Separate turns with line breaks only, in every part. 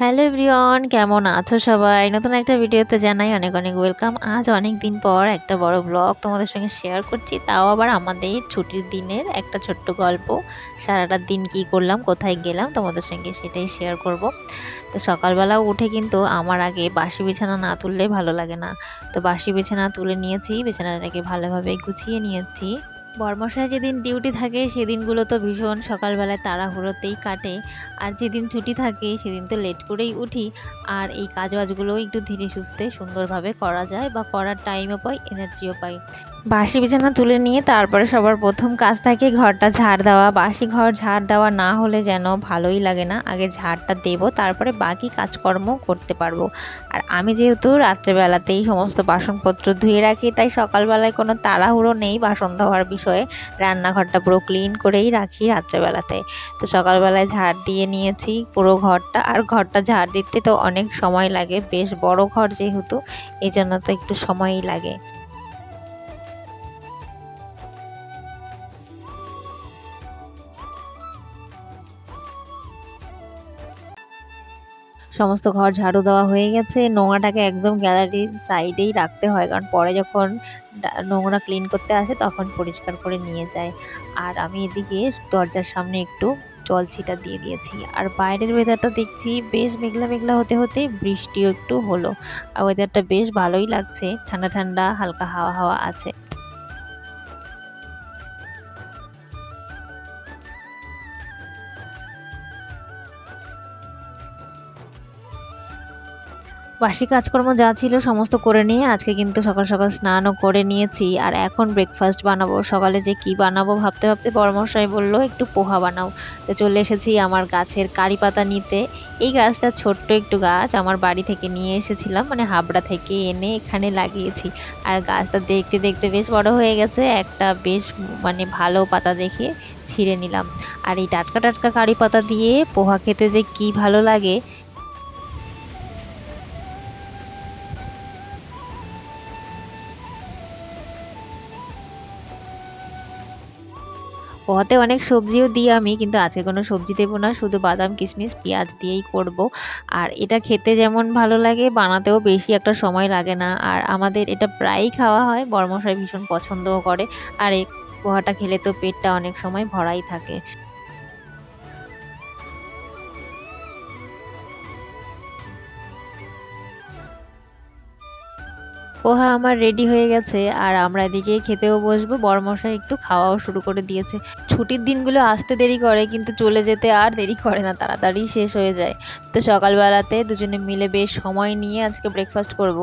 Hello everyone, কেমন আছো সবাই? নতুন একটা ভিডিওতে জানাই অনেক অনেক ওয়েলকাম। আজ অনেক দিন পর একটা বড় ব্লগ তোমাদের সঙ্গে শেয়ার করছি, তাও আবার আমাদের ছুটির দিনের একটা ছোট্ট গল্প। সারাটা দিন কি করলাম, কোথায় গেলাম তোমাদের সঙ্গে সেটাই শেয়ার করব। তো সকালবেলা উঠে কিন্তু আমার আগে বাসি বিছানা না তুললে ভালো লাগে না। তো বাসি বিছানা তুলে নিয়েছি, বিছানাটাকে ভালোভাবে গুছিয়ে নিয়েছি। বরমশাই যেদিন ডিউটি থাকে সেদিনগুলো তো ভীষণ সকালবেলায় তাড়াহুড়োতেই কাটে, আর যেদিন ছুটি থাকে সেদিন তো লেট করেই উঠি। আর এই কাজবাজগুলো একটু ধীরে সুস্থে সুন্দরভাবে করা যায়, বা করার টাইমও পাই, এনার্জিও পাই। বাসি বিছানা তুলে নিয়ে তারপরে সবার প্রথম কাজ থাকে ঘরটা ঝাড় দেওয়া। বাসি ঘর ঝাড় দেওয়া না হলে যেন ভালোই লাগে না। আগে ঝাড়টা দেবো, তারপরে বাকি কাজকর্ম করতে পারবো। আর আমি যেহেতু রাত্রেবেলাতেই সমস্ত বাসনপত্র ধুয়ে রাখি, তাই সকালবেলায় কোনো তাড়াহুড়ো নেই বাসন ধোয়ার বিষয়ে। রান্নাঘরটা পুরো ক্লিন করেই রাখি রাত্রেবেলাতে। তো সকালবেলায় ঝাড় দিয়ে নিয়েছি পুরো ঘরটা। আর ঘরটা ঝাড় দিতে তো অনেক সময় লাগে, বেশ বড় ঘর যেহেতু, এই জন্য তো একটু সময়ই লাগে। সমস্ত ঘর ঝাড়ু দেওয়া হয়ে গেছে। নোংরাটাকে একদম গ্যালারির সাইডেই রাখতে হয়, কারণ পরে যখন নোংরা ক্লিন করতে আসে তখন পরিষ্কার করে নিয়ে যায়। আর আমি এদিকে দরজার সামনে একটু জল ছিটা দিয়ে দিয়েছি। আর বাইরের ওয়েদারটা দেখছি বেশ মেঘলা মেঘলা হতে হতে বৃষ্টিও একটু হলো। আর ওয়েদারটা বেশ ভালোই লাগছে, ঠান্ডা ঠান্ডা হালকা হাওয়া হাওয়া আছে। বাসি কাজকর্ম যা ছিল সমস্ত করে নিয়ে আজকে কিন্তু সকাল সকাল স্নানও করে নিয়েছি। আর এখন ব্রেকফাস্ট বানাবো। সকালে যে কি বানাবো ভাবতে ভাবতে বড়মশাই বললো একটু পোহা বানাও। তো চলে এসেছি আমার গাছের কারি পাতা নিতে। এই গাছটা ছোট্ট একটু গাছ, আমার বাড়ি থেকে নিয়ে এসেছিলাম, মানে হাবড়া থেকে এনে এখানে লাগিয়েছি। আর গাছটা দেখতে দেখতে বেশ বড় হয়ে গেছে। একটা বেশ মানে ভালো পাতা দেখে ছিঁড়ে নিলাম। আর এই টাটকা টাটকা কারি পাতা দিয়ে পোহা খেতে যে কি ভালো লাগে। পোহাতে অনেক সবজিও দিই আমি, কিন্তু আজকে কোনো সবজি দেবো না, শুধু বাদাম কিশমিশ পেঁয়াজ দিয়েই করব। আর এটা খেতে যেমন ভালো লাগে, বানাতেও বেশি একটা সময় লাগে না। আর আমাদের এটা প্রায়ই খাওয়া হয়, বড়মশাই ভীষণ পছন্দও করে। আর এই পোহাটা খেলে তো পেটটা অনেক সময় ভরাই থাকে। পোহা আমার রেডি হয়ে গেছে, আর আমরা এদিকে খেতেও বসবো। বড়মশাই একটু খাওয়াও শুরু করে দিয়েছে। ছুটির দিনগুলো আসতে দেরি করে, কিন্তু চলে যেতে আর দেরি করে না, তাড়াতাড়ি শেষ হয়ে যায়। তো সকালবেলাতে দুজনে মিলে বেশ সময় নিয়ে আজকে ব্রেকফাস্ট করব।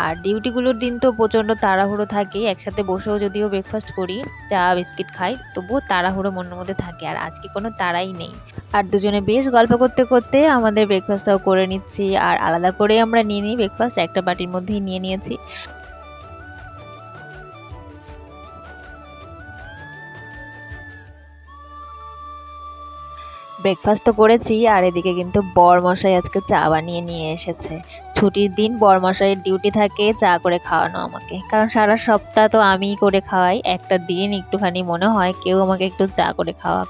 আর ডিউটিগুলোর দিন তো প্রচণ্ড তাড়াহুড়ো থাকে, একসাথে বসেও যদিও ব্রেকফাস্ট করি, চা বিস্কিট খাই, তবুও তাড়াহুড়ো মনের মধ্যে থাকে। আর আজকে কোনো তাড়াই নেই। আর দুজনে বেশ গল্প করতে করতে আমাদের ব্রেকফাস্টটাও করে নিচ্ছি। আর আলাদা করে আমরা নিয়ে নিই ব্রেকফাস্ট, একটা বাটির মধ্যেই নিয়ে নিয়েছি। ব্রেকফাস্ট তো করেছি, আর এদিকে কিন্তু বরমশাই আজকে চা বানিয়ে নিয়ে এসেছে। ছুটির দিন বরমশাইয়ের ডিউটি থাকে চা করে খাওয়ানো আমাকে, কারণ সারা সপ্তাহ তো আমিই করে খাওয়াই, একটা দিন একটুখানি মনে হয় কেউ আমাকে একটু চা করে খাওয়াক।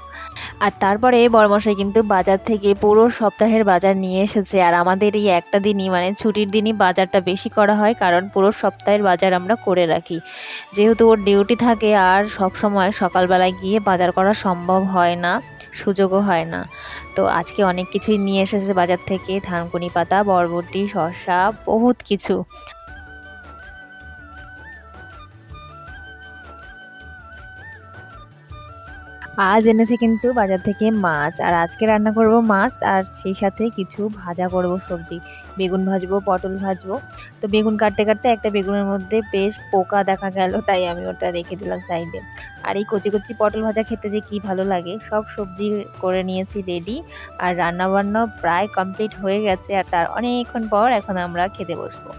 আর তারপরে বরমশাই কিন্তু বাজার থেকে পুরো সপ্তাহের বাজার নিয়ে এসেছে। আর আমাদের এই একটা দিনই, মানে ছুটির দিনই বাজারটা বেশি করা হয়, কারণ পুরো সপ্তাহের বাজার আমরা করে রাখি। যেহেতু ওর ডিউটি থাকে আর সব সময় সকালবেলায় গিয়ে বাজার করা সম্ভব হয় না, সুযোগও হয় না। তো আজকে অনেক কিছুই নিয়ে এসেছে বাজার থেকে, থানকুনি পাতা, বরবটি, শসা, বহুত কিছু। আজ এনেছে কিন্তু বাজার থেকে মাছ, আর আজকে রান্না করব মাছ, আর সেই সাথে কিছু ভাজা করব সবজি। বেগুন ভাজবো, পটল ভাজবো। তো বেগুন কাটতে কাটতে একটা বেগুনের মধ্যে বেশ পোকা দেখা গেল, তাই আমি ওটা রেখে দিলাম সাইডে। আর এই কচি কচি পটল ভাজা খেতে যে কি ভালো লাগে। সব সবজি করে নিয়েছি রেডি। আর রান্না বান্না প্রায় কমপ্লিট হয়ে গেছে, আর তার অনেকক্ষণ পর এখন আমরা খেতে বসবো।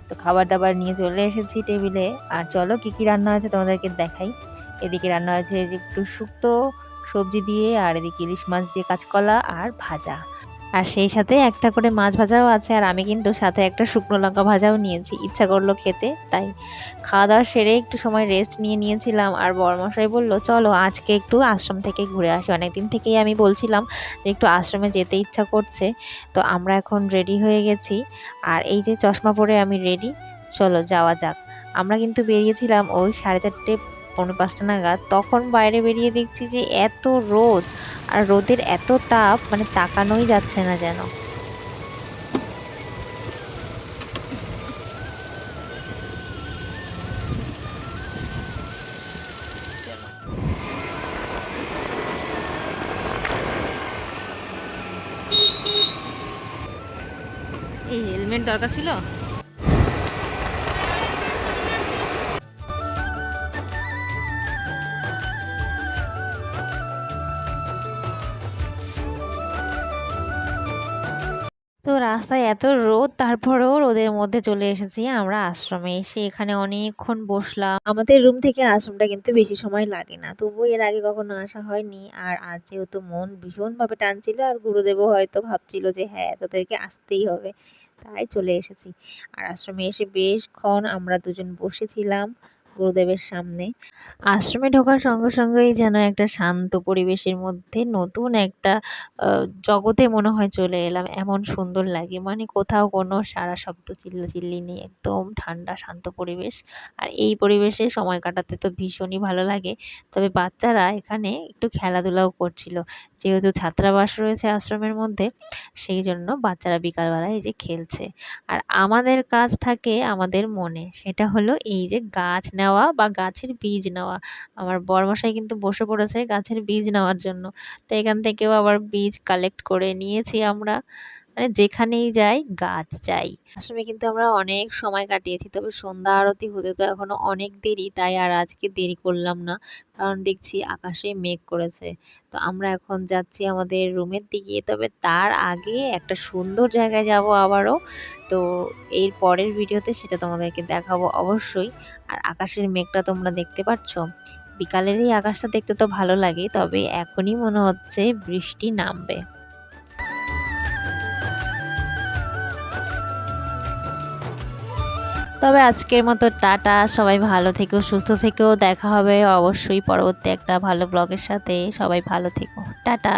তো খাবার দাবার নিয়ে চলে এসেছি টেবিলে। আর চলো কি কি রান্না হয়েছে তোমাদেরকে দেখাই। এদিকে রান্না হয়েছে যে একটু শুক্তো সবজি দিয়ে, আর এদিকে ইলিশ মাছ দিয়ে কাঁচকলা আর ভাজা। আর সেই সাথে একটা করে মাছ ভাজাও আছে, আর আমি কিন্তু সাথে একটা শুকনো লঙ্কা ভাজাও নিয়েছি, ইচ্ছা করলো খেতে। তাই খাওয়া দাওয়া সেরে একটু সময় রেস্ট নিয়েছিলাম। আর বরমশাই বলল চলো আজকে একটু আশ্রম থেকে ঘুরে আসি, অনেকদিন থেকেই আমি বলছিলাম যে একটু আশ্রমে যেতে ইচ্ছা করছে। তো আমরা এখন রেডি হয়ে গেছি, আর এই যে চশমা পরে আমি রেডি, চলো যাওয়া যাক। আমরা কিন্তু বেরিয়েছিলাম ওই 4:30 পৌনে 5টা নাগাদ। তখন বাইরে বেরিয়ে দেখছি যে এত রোদ, আর রোদের এত তাপ, মানে তাকানোই যাচ্ছে না যেন। এই হেলমেট দরকার ছিল। তো রাস্তায় এত রোদ, তারপরেও রোদের মধ্যে চলে এসেছি আমরা আশ্রমে। এসে এখানে অনেকক্ষণ বসলাম। আমাদের রুম থেকে আশ্রমটা কিন্তু বেশি সময় লাগে না, তবুও এর আগে কখনো আসা হয়নি। আর আজ যেহেতু মন ভীষণভাবে টানছিল, আর গুরুদেবও হয়তো ভাবছিল যে হ্যাঁ তোদেরকে আসতেই হবে, তাই চলে এসেছি। আর আশ্রমে এসে বেশক্ষণ আমরা দুজন বসেছিলাম গুরুদেবের সামনে। আশ্রমে ঢোকার সঙ্গে সঙ্গেই যেন একটা শান্ত পরিবেশের মধ্যে নতুন একটা জগতে মনে হয় চলে এলাম, এমন সুন্দর লাগে। মানে কোথাও কোনো সারা শব্দ চিল্লাচিল্লি নেই, একদম ঠান্ডা শান্ত পরিবেশ। আর এই পরিবেশে সময় কাটাতে তো ভীষণই ভালো লাগে। তবে বাচ্চারা এখানে একটু খেলাধুলাও করছিল, যেহেতু ছাত্রাবাস রয়েছে আশ্রমের মধ্যে, সেই জন্য বাচ্চারা বিকালবেলায় এই যে খেলছে। আর আমাদের কাজ থাকে আমাদের মনে, সেটা হলো এই যে গাছ নেওয়া বা গাছের বীজ নেওয়া। আমার বরমশাই কিন্তু বসে পড়েছে গাছের বীজ নেওয়ার জন্য। তো এখান থেকেও আবার বীজ কালেক্ট করে নিয়েছি আমরা। মানে যেখানেই যাই গাছ চাই। আসলে কিন্তু আমরা অনেক সময় কাটিয়েছি, তবে সন্ধ্যা আরতি হতে তো এখনো অনেক দেরি, তাই আর আজকে দেরি করলাম না, কারণ দেখছি আকাশে মেঘ করেছে। তো আমরা এখন যাচ্ছি আমাদের রুমের দিকে, তবে তার আগে একটা সুন্দর জায়গায় যাব আবারও। তো এর পরের ভিডিওতে সেটা তোমাদেরকে দেখাবো অবশ্যই। আর আকাশের মেঘটা তোমরা দেখতে পাচ্ছ, বিকালের এই আকাশটা দেখতে তো ভালো লাগে, তবে এখনই মনে হচ্ছে বৃষ্টি নামবে। তবে আজকের মতো টাটা, সবাই ভালো থেকো, সুস্থ থেকো, দেখা হবে অবশ্যই পরবর্তী একটা ভালো ব্লগের সাথে। সবাই ভালো থেকো, টাটা।